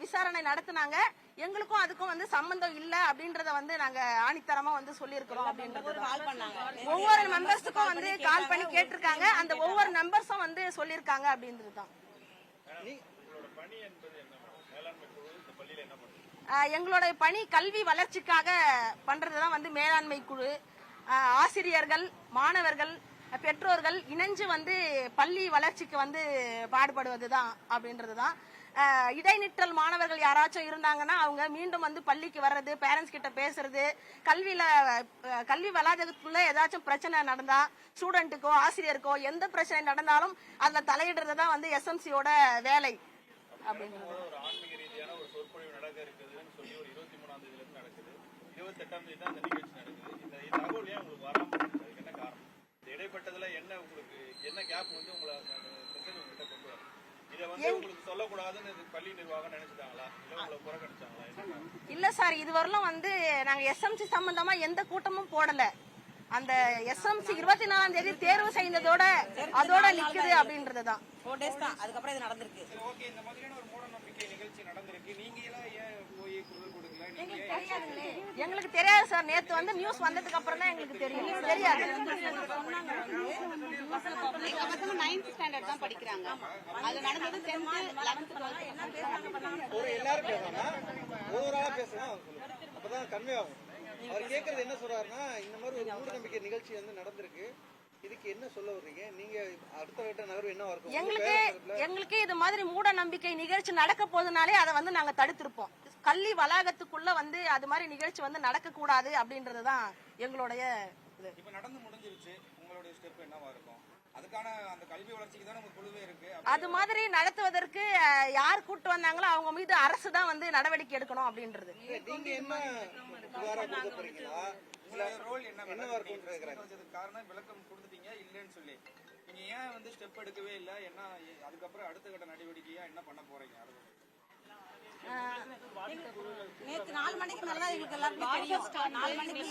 விசாரணை நடத்தினாங்க. எங்களுக்கும் அதுக்கும் வந்து சம்பந்தம் இல்ல அப்படின்றத வந்து நாங்க ஆணித்தரமா வந்து சொல்லியிருக்கிறோம் அப்படின்றது. ஒவ்வொரு மெம்பர்ஸுக்கும் வந்து கால் பண்ணி கேட்டிருக்காங்க. அந்த ஒவ்வொரு நம்பர்ஸும் வந்து சொல்லியிருக்காங்க அப்படின்றதுதான். எங்களுடைய பணி கல்வி வளர்ச்சிக்காக பண்றதுதான் வந்து மேலாண்மை குழு. ஆசிரியர்கள், மாணவர்கள், பெற்றோர்கள் இணைஞ்சு வந்து பள்ளி வளர்ச்சிக்கு வந்து பாடுபடுவதுதான் அப்படின்றதுதான். இடைநிற்றல் மாணவர்கள் யாராச்சும் இருந்தாங்கன்னா அவங்க மீண்டும் வந்து பள்ளிக்கு வர்றது, பேரண்ட்ஸ் கிட்ட பேசுறது, கல்வி வளாகத்துக்குள்ள ஏதாச்சும் பிரச்சனை நடந்தா ஸ்டூடெண்ட்டுக்கோ ஆசிரியருக்கோ எந்த பிரச்சனை நடந்தாலும் அதுல தலையிடுறதுதான் வந்து எஸ்எம்சியோட வேலை அப்படின்றது. இடைப்பட்டதுல என்ன உங்களுக்கு என்ன கேப் வந்து உங்களை இதை வந்து உங்களுக்கு சொல்லக்கூடாதுன்னு பள்ளி நிர்வாகம் நினைச்சிட்டாங்களா, இல்ல உங்களை புறக்கணிச்சாங்களா? இல்ல சார், இதுவரையிலும் வந்து நாங்க எஸ்எம்சி சம்பந்தமா எந்த கூட்டமும் போடல. அந்த எஸ்எம்சி 24ஆம் தேதி தேர்வு செய்ததோட அதோட நிக்குது அப்படின்றதுதான். 4 days தான், அதுக்கப்புறம் இது நடந்திருக்கு. ஓகே, இந்த மாதிரியான ஒரு மூட நம்பிக்கை நிகழ்ச்சி நடந்திருக்கு. நீங்க எல்லாம் ஏன் போய் குரல் கொடுக்கல? எங்களுக்கு தெரியாது சார். நேத்து வந்து நியூஸ் வந்ததுக்கு அப்புறம் தான் எங்களுக்கு தெரியும். தெரியாது. எங்க பசங்க 9th ஸ்டாண்டர்ட் தான் படிக்கிறாங்க. அது நடந்தது 10th 11th 12th. ஒரு எல்லாரும் பேசணும், ஒவ்வொருவரா பேசணும், அப்பதான் கன்வே ஆகும். அவர் கேட்கறது என்ன சொல்றாருன்னா, இந்த மாதிரி ஒரு மூட நம்பிக்கை நிகழ்ச்சி வந்து நடந்திருக்கு, இதுக்கு என்ன சொல்ல வர்றீங்க? நீங்க அடுத்த கட்ட நகர்வு என்ன இருக்கும்? எங்களுக்கு இது மாதிரி மூட நம்பிக்கை நிகழ்ச்சி நடக்க போதுனாலே அதை வந்து நாங்க தடுத்திருப்போம். கல்வி வளாகத்துக்குள்ள வந்து அது மாதிரி நிகழ்ச்சி வந்து நடக்க கூடாது அப்படின்றதுதான் எங்களுடைய இது. இப்ப நடந்து முடிஞ்சிருச்சு, உங்களுடைய ஸ்டெப் என்னவா இருக்கும்? அதுக்கான அந்த கல்வி வளர்ச்சிக்கு தான் நமக்கு குழுவே இருக்கு. அது மாதிரி நடத்துவதற்கு யார் கூட்டு வந்தாங்களோ அவங்க மீது அரசு தான் வந்து நடவடிக்கை எடுக்கணும் அப்படின்றது. நீங்க என்ன போறீங்களா? ரோல் என்னவா இருக்கும் காரணம் விளக்கம் கொடுத்துட்டீங்க இல்லன்னு சொல்லி. நீங்க ஏன் வந்து ஸ்டெப் எடுக்கவே இல்லை? என்ன அதுக்கப்புறம் அடுத்த கட்ட நடவடிக்கையா என்ன பண்ண போறீங்க? நேத்து 4 மணிக்கு நல்லா எங்களுக்கு எல்லாருக்கும் தெரியும். 4 மணிக்கு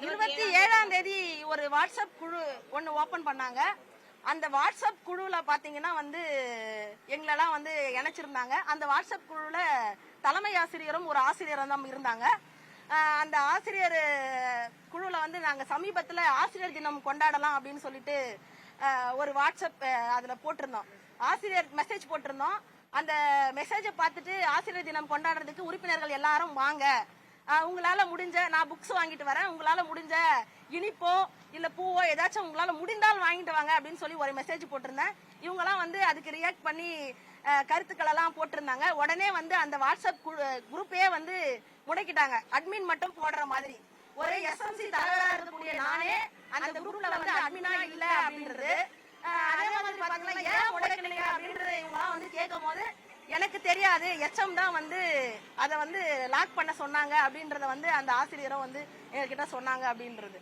27ஆம் தேதி ஒரு வாட்ஸ்அப் குழு ஒன்னு ஓபன் பண்ணாங்க. அந்த வாட்ஸ்அப் குழுல பாத்தீங்கன்னா வந்து எங்களெல்லாம் வந்து இணைச்சிருந்தாங்க. அந்த வாட்ஸ்அப் குழுல தலைமை ஆசிரியரும் ஒரு ஆசிரியரும் தான் இருந்தாங்க. அந்த ஆசிரியர் குழுல வந்து நாங்க சமீபத்துல ஆசிரியர் தினம் கொண்டாடலாம் அப்படின்னு சொல்லிட்டு ஒரு வாட்ஸ்அப் அதுல போட்டிருந்தோம். ஆசிரியர் மெசேஜ் போட்டிருந்தோம். அந்த மெசேஜை பார்த்துட்டு ஆசிரியர் தினம் கொண்டாடுறதுக்கு உறுப்பினர்கள் எல்லாரும் வாங்க, உங்களால முடிஞ்ச நான் புக்ஸ் வாங்கிட்டு வரேன், உங்களால முடிஞ்ச இனிப்போ இல்ல பூவோ ஏதாச்சும் உங்களால முடிந்தால் வாங்கிட்டு வாங்க அப்படின்னு சொல்லி ஒரு மெசேஜ் போட்டிருந்தேன். இவங்கெல்லாம் வந்து அதுக்கு ரியாக்ட் பண்ணி கருத்துக்கள் எல்லாம் போட்டிருந்தாங்க. உடனே வந்து அந்த வாட்ஸ்அப் குரூப்பே வந்து முடக்கிட்டாங்க. அட்மின் மட்டும் போடுற மாதிரி. ஒரு எஸ்எம்சி தலைவரா இருக்கக்கூடிய நானே அந்த குரூப்ல வந்து அட்மினா இல்ல அப்படின்றது. அதே மாதிரி பாத்தீங்கன்னா ஏன் முடக்கலையா அப்படின்றது இவங்கலாம் வந்து கேட்கும் போது எனக்கு தெரியாது, எச்எம் தான் வந்து அதை வந்து லாக் பண்ண சொன்னாங்க அப்படின்றத வந்து அந்த ஆசிரியரும் வந்து எங்ககிட்ட சொன்னாங்க அப்படின்றது.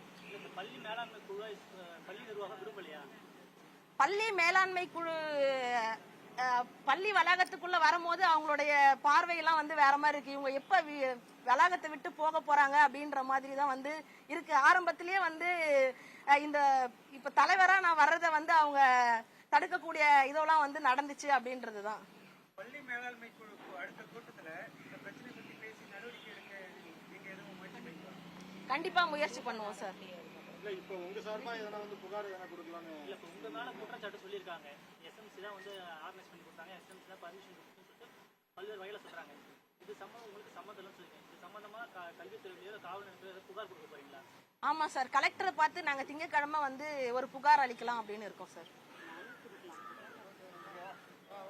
பள்ளி மேலாண்மை குழு பள்ளி வளாகத்துக்குள்ள வரும்போது அவங்களுடைய பார்வையெல்லாம் வந்து வேற மாதிரி இருக்கு. இவங்க எப்ப வளாகத்தை விட்டு போக போறாங்க அப்படின்ற மாதிரி தான் வந்து இருக்கு. ஆரம்பத்திலேயே வந்து இந்த இப்ப தலைவரா நான் வர்றதை வந்து அவங்க தடுக்கக்கூடிய இதெல்லாம் வந்து நடந்துச்சு அப்படின்றதுதான். பள்ளி மேலாண்மை குழு அடுத்த கூட்டத்துல இந்த பிரச்சனை பத்தி பேசி நடவடிக்கை எடுக்க நீங்க எதுவும் முயற்சி பண்ணுவீங்களா? கண்டிப்பா முயற்சி பண்ணுவோம் சார். இல்ல இப்ப உங்க சார்பா எதனா வந்து புகார் எதனா கொடுக்கலாம்னு? இல்ல இப்ப உங்க மேல குற்றச்சாட்டு சொல்லியிருக்காங்க. எஸ்எம்சி தான் வந்து ஆர்கனைஸ் பண்ணி கொடுத்தாங்க, எஸ்எம்சி தான் பர்மிஷன் கொடுத்துன்னு சொல்லிட்டு பல்வேறு வகையில சொல்றாங்க. இது சம்பந்தம் உங்களுக்கு சம்மந்தம் இல்லைன்னு சொல்லிருக்கேன். இது சம்பந்தமா கல்வித்துறையிலோ காவல் நிலையத்திலோ புகார் கொடுக்க போறீங்களா? ஆமா சார், கலெக்டரை பார்த்து நாங்க திங்கட்கிழமை வந்து ஒரு புகார் அளிக்கலாம் அப்படின்னு இருக்கோம் சார்.